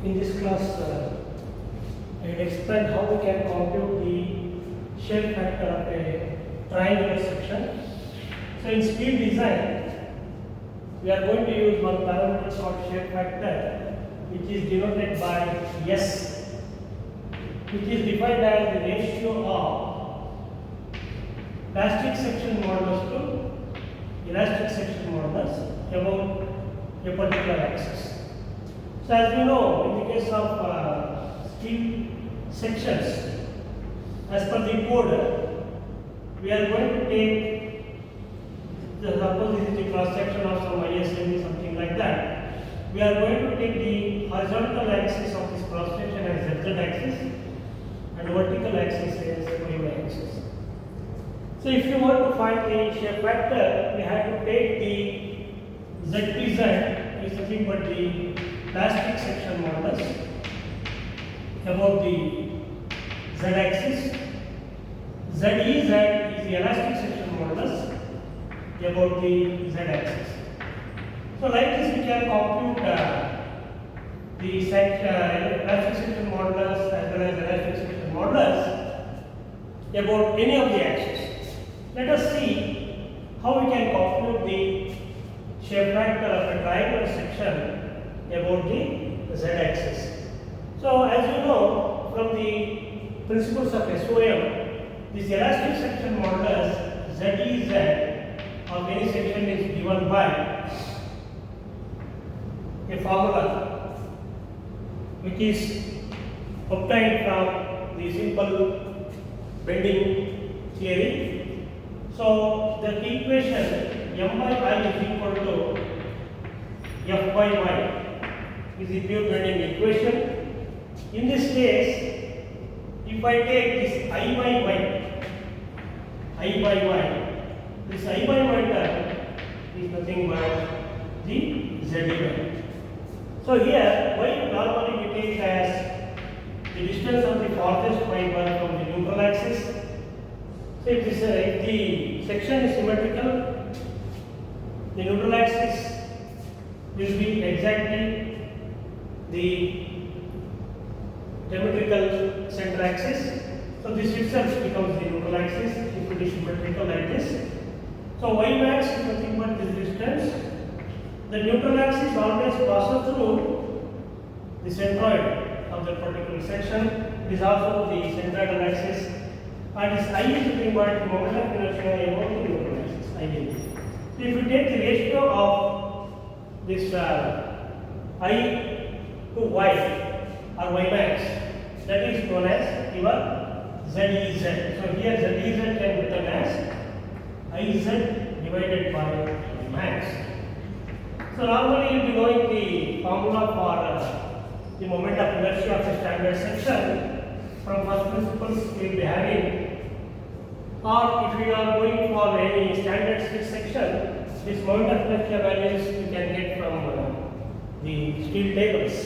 In this class, I will explain how we can compute the shape factor of a triangular section. So in speed design, we are going to use one parameter called shape factor, which is denoted by S, which is defined as the ratio of plastic section modulus to elastic section modulus about a particular axis. So as we know, in the case of steel sections, as per the code, we are going to take, suppose this is the cross section of some ISMB, something like that. We are going to take the horizontal axis of this cross section as Z axis and vertical axis as Y axis. So if you want to find the shape factor, we have to take the ZPZ, is nothing but the plastic section modulus about the Z axis. ZEZ is the elastic section modulus about the Z axis. So like this we can compute the plastic section modulus as well as elastic section modulus about any of the axes. Let us see how we can compute the shape factor of a triangular section about the Z axis. So as you know from the principles of SOM, this elastic section modulus ZEZ of any section is given by a formula which is obtained from the simple bending theory. So the equation m by I is equal to f by y is the pure bending equation. In this case, if I take this I by y, this I by y term is nothing but the z. So here y normally we take as the distance of the farthest point from the neutral axis. So if the section is symmetrical, the neutral axis will be exactly the geometrical center axis. So this itself becomes the neutral axis if it is symmetrical like this. So y max is nothing but this distance. The neutral axis always passes through the centroid of the particular section. It is also the centroidal axis. And this I is nothing but the moment of inertia about the neutral axis, I. So if you take the ratio of this I to y or y max, that is known as your ZEZ. So here ZEZ can be written as IZ divided by y max. So normally you will be knowing the formula for the moment of inertia of a standard section. From first principles we will be having, or if we are going for any standard steel section, this moment of inertia values you can get from the steel tables,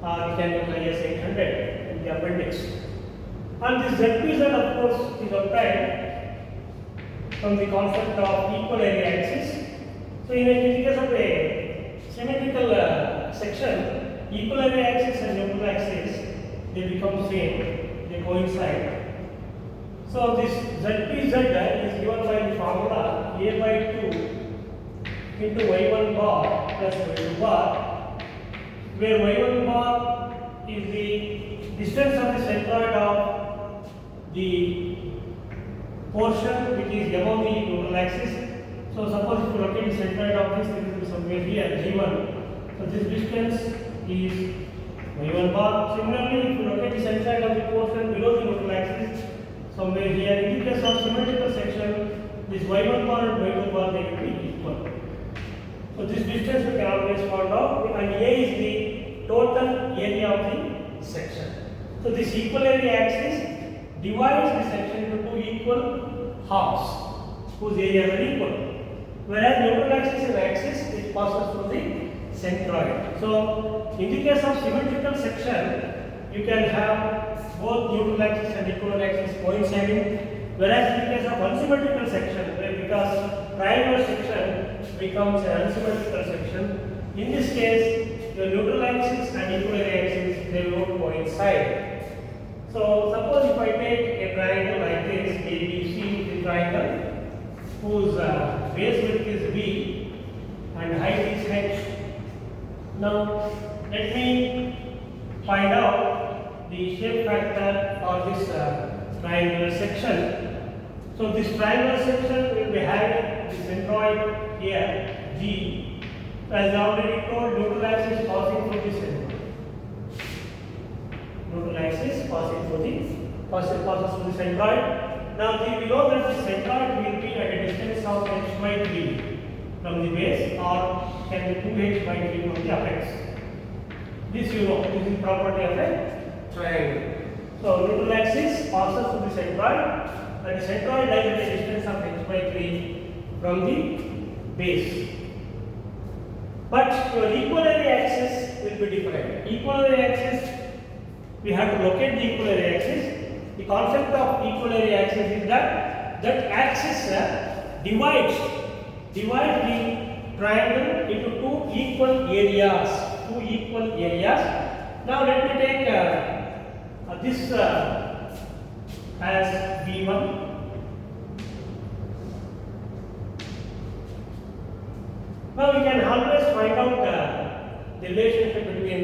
or you can use IS 800 in the appendix. And this ZPZ of course is obtained from the concept of equal area axis. So in the case of a symmetrical section, equal area axis and neutral axis, they become same, they coincide. So this ZPZ is given by the formula A by 2 into y1 bar plus y2 bar, where y1 bar is the distance of the centroid of the portion which is above the neutral axis. So suppose if you locate the centroid of this, it will be somewhere here, G1. So this distance is y1 bar. Similarly, if you locate the centroid of the portion below the neutral axis, somewhere here, in the case of symmetrical section, this y1 bar and y2 bar they will be equal. So this distance we can always find out, and A is the total area of the section. So this equal area axis divides the section into two equal halves whose areas are equal. Whereas neutral axis is an axis which passes through the centroid. So in the case of symmetrical section, you can have both neutral axis and equivalent axis coinciding. Whereas in the case of unsymmetrical section, because triangular section becomes an unsymmetrical section, in this case your neutral axis and equivalent axis triangle whose base width is B and height is H. Now let me find out the shape factor for this triangular section. So this triangular section will be having the centroid here G. As I already told, neutral axis passing through the centroid. Neutral axis passes through the centroid. Now we know that the centroid will be at a distance of h by 3 from the base, or can be 2h by 3 from the apex. This you know, this is property of a triangle. So neutral axis passes through the centroid, and the centroid lies at a distance of h by 3 from the base. But your equalary axis will be different. Equalary axis, we have to locate the equalary axis. The concept of equalary axis is that axis divides the triangle into two equal areas. Now let me take this as B1. Now we can always find out the relationship between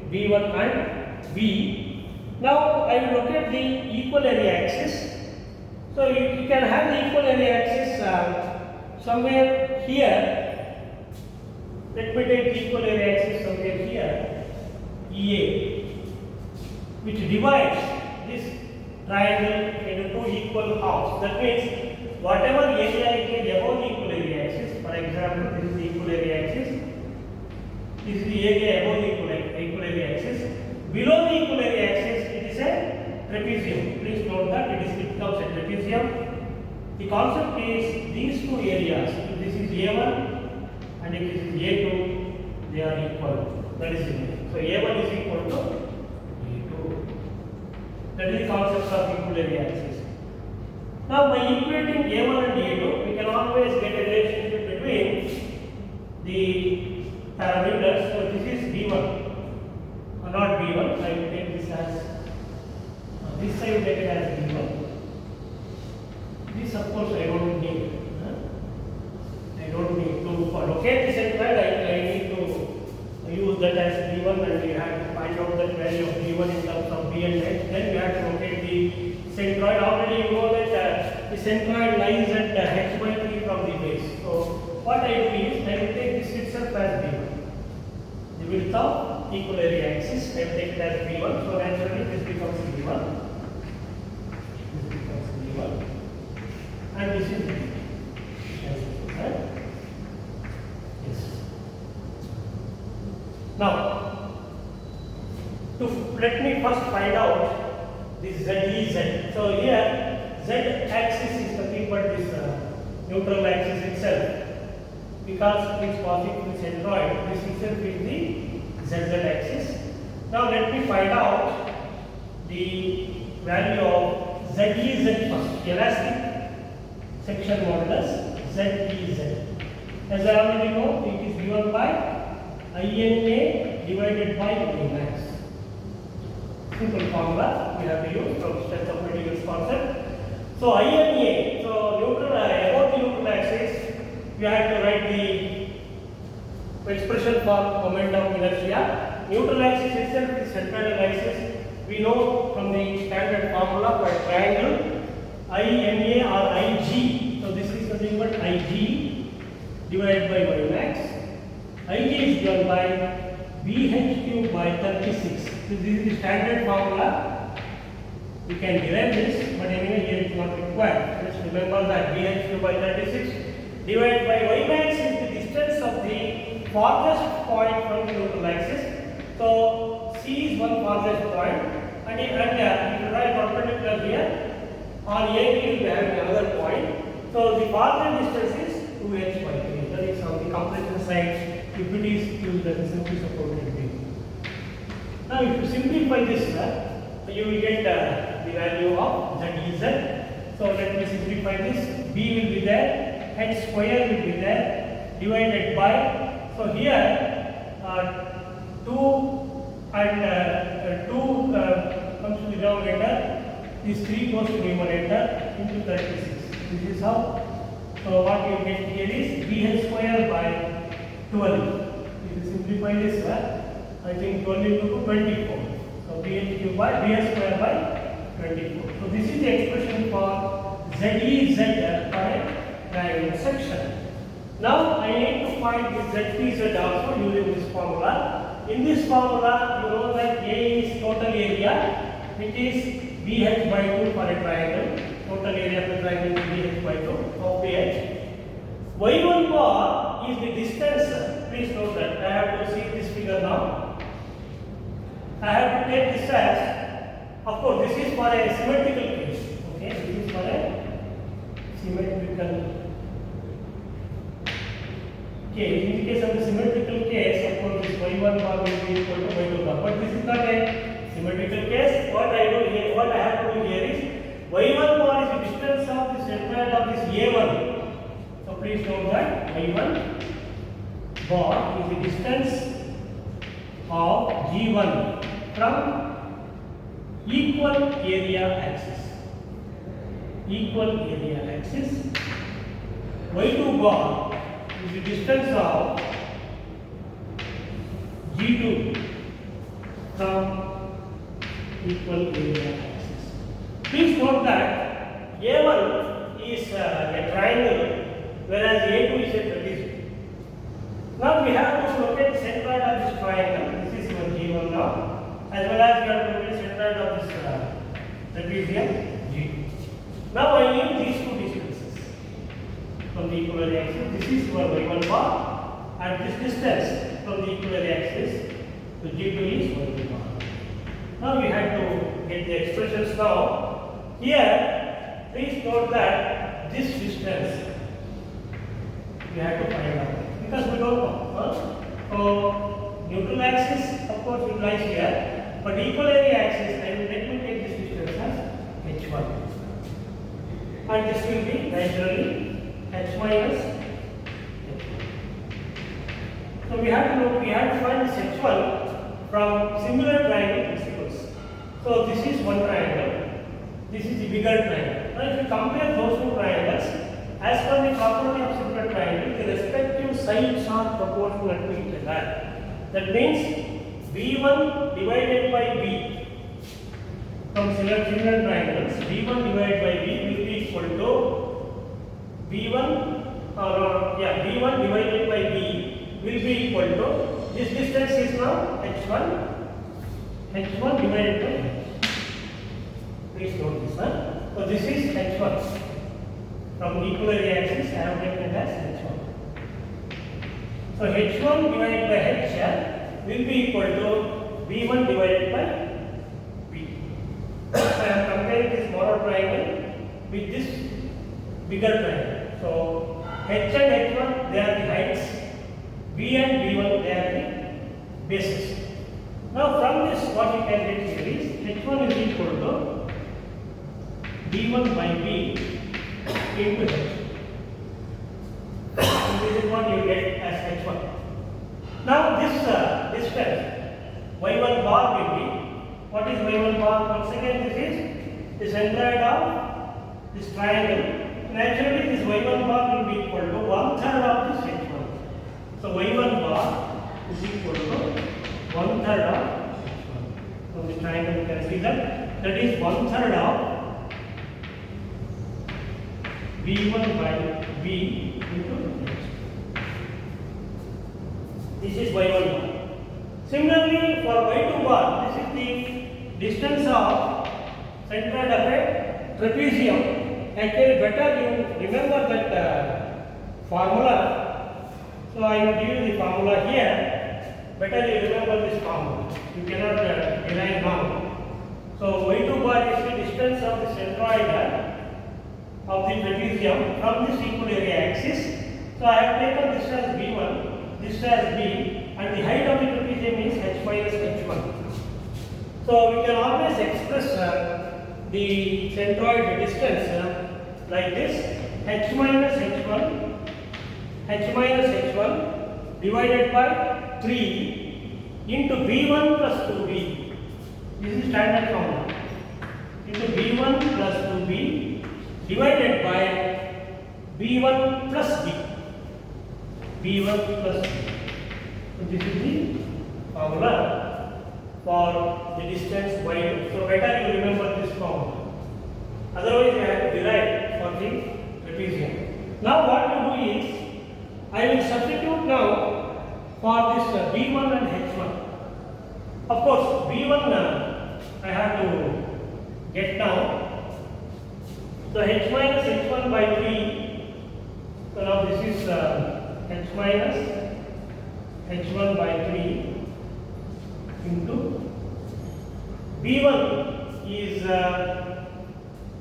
B1 and B. Now I will locate the equalary axis. So you can have the equalary axis somewhere here. Let me take the equalary axis somewhere here, EA, which divides this triangle into two equal halves. That means whatever area it is above the equalary axis, for example, this is the equalary axis, this is the area above the equalary axis. Below the equalary axis, it is a trapezium. Please note that it becomes a trapezium. The concept is these two areas. If this is A1 and if this is A2, they are equal. That is it. So A1 is equal to A2. That is the concept of equalary axis. Now by equating A1 and A2, we can always get a relationship between the parameters. So this is B1. Not B1, I will take this as this side, take it as B1. This of course I don't need. I don't need to for locate the centroid. I need to use that as B1, and we have to find out that value of B1 in terms of B and H. Then we have to locate the centroid. Already you know that the centroid lies at H by 3 from the base. So what I do is I will take this itself as B1. The width of equalary axis, I will take it as B1. So naturally this becomes B1. This becomes B1. And this is B. Right? Yes. Now, let me first find out this ZEZ. So here, Z axis is nothing but this neutral axis itself. Because it is passing through the centroid, this itself is the ZZ axis. Now let me find out the value of ZEZ first. Elastic section modulus ZEZ. As I already know, it is given by INA divided by Vmax. Simple formula we have to use from strength of materials concept. So INA, so neutral above the neutral axis, we have to write the expression for moment of inertia. Neutral axis itself is centroidal axis. We know from the standard formula for triangle INA or IG. So this is nothing but IG divided by Vmax. IG is given by BH cube by 36. So this is the standard formula. We can derive this, but anyway here it is not required. Just remember that BH cube by 36 divided by Vmax is the distance of the farthest point from the neutral axis. So C is one farthest point, and if you write perpendicular here, on A we will have another point. So the farthest distance is 2h by 3. That is on the compression side. If it is used as a simply supported beam. Now if you simplify this, you will get the value of ZEZ. So let me simplify this. B will be there, H square will be there, divided by, so here 2 and 2 comes to the denominator, this 3 goes to numerator into 36. This is how. So what you get here is bh square by 12. If you simplify this, I think 12 into 24. So bh cube by bh square by 24. So this is the expression for ZEZ for a triangle section. Now I need to find the ZPZ also using this formula. In this formula, you know that A is total area, which is BH by 2 for a triangle. Total area of the triangle is BH by 2 of BH. Y1 bar is the distance. Please note that I have to see this figure now. I have to take this as, of course, this is for a symmetrical case. Okay, this is for a symmetrical. Okay, in the case of the symmetrical case, of course, this y1 bar will be equal to y2 bar. But this is not a symmetrical case. What I have to do here is y1 bar is the distance of the centroid of this a1. So please note that y1 bar is the distance of g1 from equal area axis. Equal area axis. Y2 bar is the distance of G2 from equal area axis. Please note that A1 is a triangle, whereas A2 is a trapezium. Now we have to locate the centroid of this triangle. This is your G1 now, as well as we have to locate the centroid of this trapezium G2. Now I need these two distances from the equal axis. This is your y1 bar, and this distance from the equal axis to G2 is y2 bar. Now we have to get the expressions now. Here, please note that this distance we have to find out because we don't know. So neutral axis, of course, it lies here, but equal area axis, let me take this distance as h1, and this will be naturally h minus h1. So we have to find this h1 from similar triangle principles. So this is one triangle, this is the bigger triangle. Now if you compare those two triangles, as per the property of similar triangle, the respective sides are proportional to each other. That means b1 divided by b from similar triangles, b1 divided by b will be equal to b1 divided by b will be equal to, this distance is now h1 divided by h. Please note this one. So this is h1 from equal area axis. I have taken it as h1. So h1 divided by h will be equal to b1 divided by b. So I am comparing this mono triangle with this bigger triangle. So h and h1 they are the heights, b and b1 they are the bases. Now from this what you can get here is h1 is equal to b1 by b into h. So this is what you get as h1. Now this distance y1 bar will be, what is y1 bar? Once again, this is the centroid of this triangle. Naturally this y1 bar will be equal to 1/3 of this h1. So y1 bar is equal to 1/3 of h1. From the triangle you can see that is 1/3 of b1 by b into h. This is y1 bar. Similarly, for y2 bar, this is the distance of centroid of a trapezium. Actually, better you remember that formula. So I will give you the formula here. Better you remember this formula. You cannot rely wrong. So y2 bar is the distance of the centroid of the trapezium from this equal area axis. So I have taken this as b1, this as b, and the height of the trapezium is h minus h1. So we can always express the centroid distance like this: h minus h1 divided by 3 into b1 plus 2b. This is standard formula. Into b1 plus 2b divided by B1 plus B. B1 plus B. So this is the formula for the distance y. So better you remember this formula. Otherwise you have to derive for the trapezium. Now what you do is, I will substitute now for this B1 and H1. Of course, B1 I have to get down. So H minus H1 by 3. So now this is H minus H1 by 3 into B1 is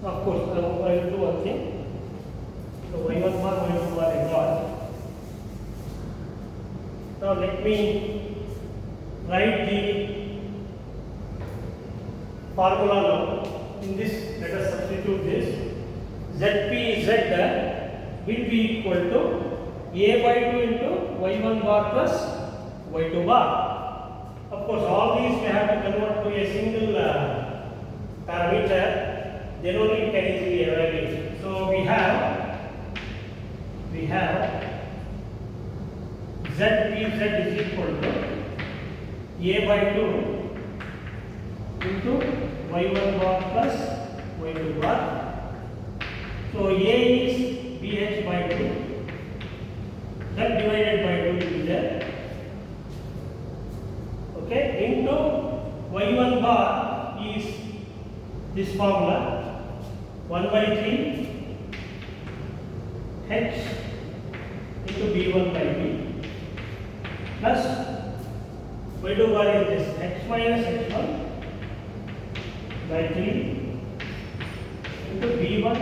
of course I will do one thing. So Y1 bar, Y2 bar I got. Now let me write the formula now. In this, let us substitute this. ZP will be equal to A by 2 into Y1 bar plus Y2 bar. Of course, all these we have to convert to a single parameter, then only it can easily evaluate. So we have ZPZ is equal to A by 2 into Y1 bar plus Y2 bar. So A is BH by 2, that divided by 2 will be there. Okay, into Y1 bar is this formula 1 by 3 H into B1 by B plus Y2 bar is this H minus H1 by 3 into B1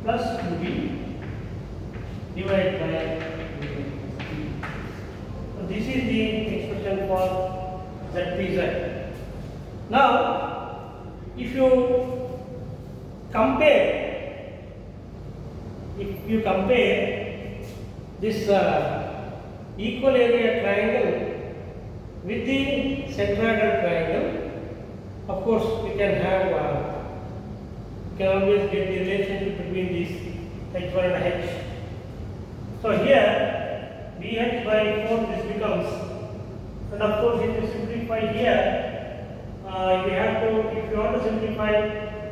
plus 2B divided by B. So this is the expression for ZPZ. Now, if you compare this equal area triangle with the centroidal triangle, of course we can have you can always get the relationship between these H1 and H. So here BH by 4 this becomes, and of course if you simplify here, if you want to simplify,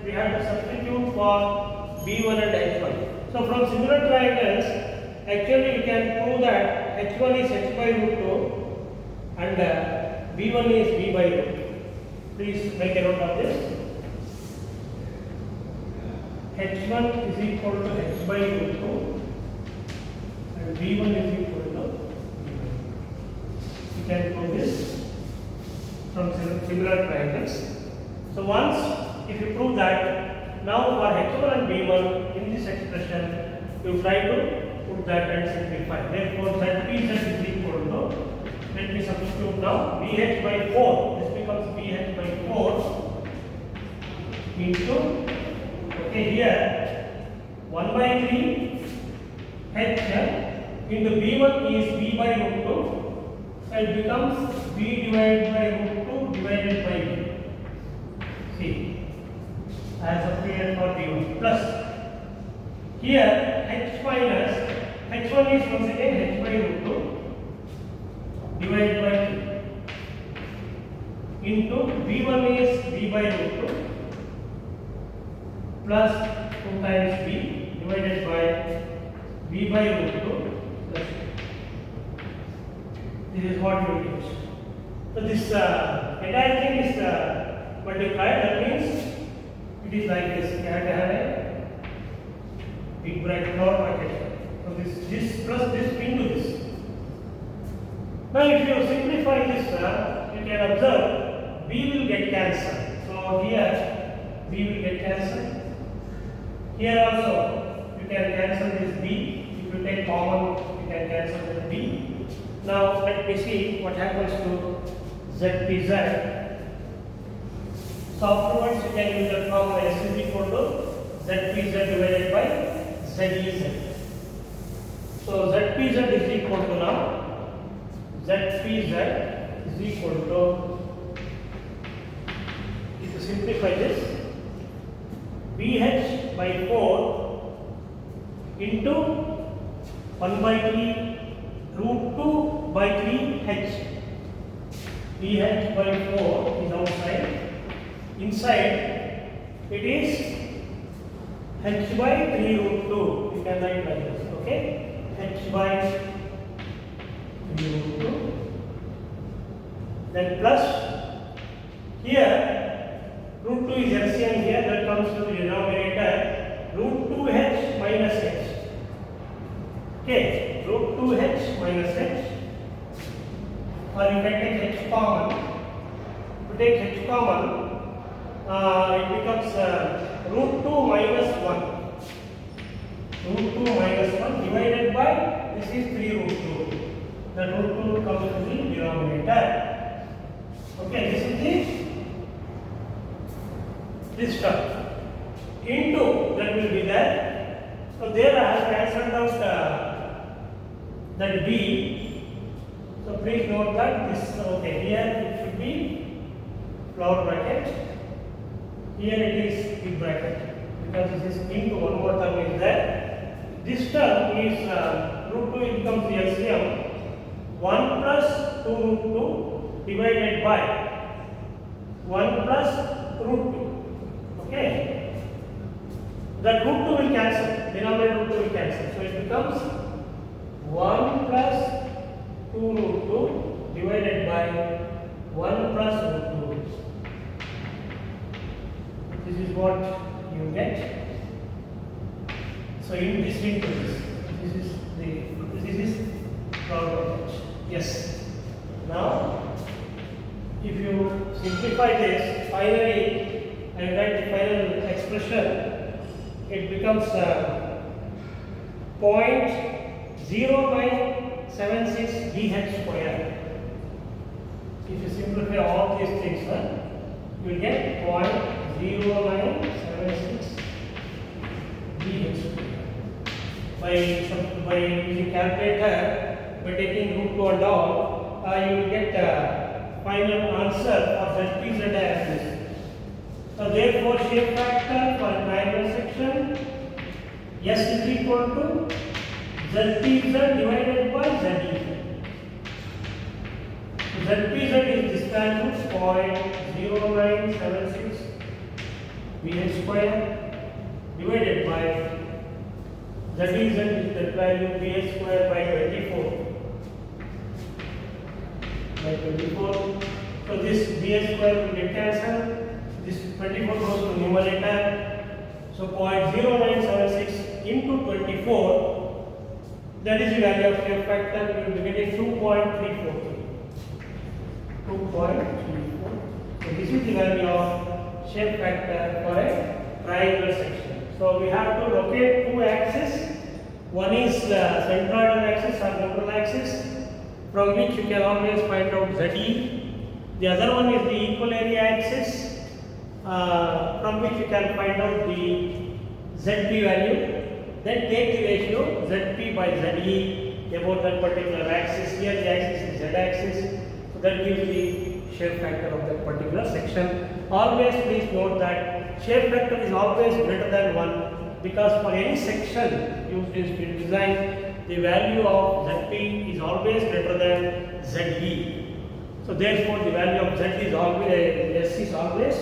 we have to substitute for B1 and H1. So from similar triangles, actually you can prove that H1 is H by root 2 and B1 is B by root 2. Please make a note of this. H1 is equal to H by root 2 and B1 is equal to B by root 2. You can prove this from similar triangles. So once if you prove that, now for H1 and B1 in this expression, you try to put that and simplify. Therefore, ZPZ is equal to, let me substitute now, BH by 4. This becomes BH by 4 into, okay, here 1 by 3 H into B1 is B by root 2. So it becomes B divided by root 2 divided by B. See, as appeared for B1 plus here H minus H1 is once again H by root 2 divided by 2 into B1 is B by root 2 plus 2 times B divided by B by root 2 plus 2. This is what you will use. So this entire thing is multiplied. That means it is like this. You have to have a big bracket or bracket. So this plus this into this. Now if you simplify this, you can observe B will get cancelled. So here B will get cancelled. Here also you can cancel this B. If you take common, you can cancel this B. Now let me see what happens to ZPZ. So afterwards you can use the formula S is equal to ZPZ divided by ZEZ. So ZPZ is equal to now, ZPZ is equal to, if you simplify this, BH by 4 into 1 by 3 root 2 by 3 h. dh by 4 is outside. Inside it is h by 3 root 2. You can write like this. Okay? H by 3 root 2. Then plus here root 2 is LCM here, that comes to the denominator root 2h minus h. Okay, root 2h minus h, or you can take h common. To take h common, it becomes root 2 minus 1. Root 2 minus 1 divided by, this is 3 root 2. The root 2 comes to the denominator. Okay, this is this term. Into, that will be there. So there I have cancelled out that b. So please note that this, okay, here it should be flower bracket. Here it is big bracket, because this is into, one more term is there. This term is root 2, it becomes the LCM 1 plus 2 root 2 divided by 1 plus root 2. Okay, that root 2 will cancel, denominator root 2 will cancel, so it becomes 1 plus 2 root 2 divided by 1 plus root 2. This is what you get. So in this into this is problem. Yes. Now if you simplify this, finally and write the final expression, it becomes 0.0976 dh square. If you simplify all these things, you will get 0.0976 dh square. By using calculator, by taking root 2 and all, you will get final answer of ZP Z axis. So therefore, shape factor for triangle section S is equal to ZPZ divided by ZEZ. So ZPZ is this value 0.0976 BH square divided by ZEZ is that value BH square by 24. By 24. So this BH square will get cancelled. This 24 goes to numerator. So 0.0976 into 24, that is the value of shape factor. We will be getting 2.343. 2.34. So this is the value of shape factor for a triangular section. So we have to locate two axes. One is centroidal axis or neutral axis, from which you can always find out ZE. The other one is the equal area axis, from which you can find out the ZP value. Then take the ratio ZP by ZE about that particular axis. Here the axis is Z axis, so that gives the shape factor of that particular section. Always please note that shape factor is always greater than 1, because for any section used in steel design, the value of ZP is always greater than ZE. So therefore, the value of Z is always, S is always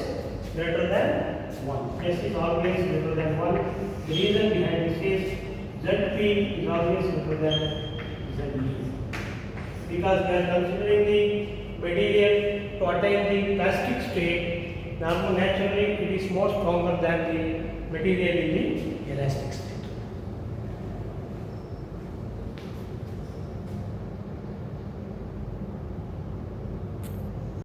greater than 1. S is always greater than 1. The reason behind this is ZP is always greater than ZE. Because we are considering the material to attain the plastic state, naturally it is more stronger than the material in the elastic state.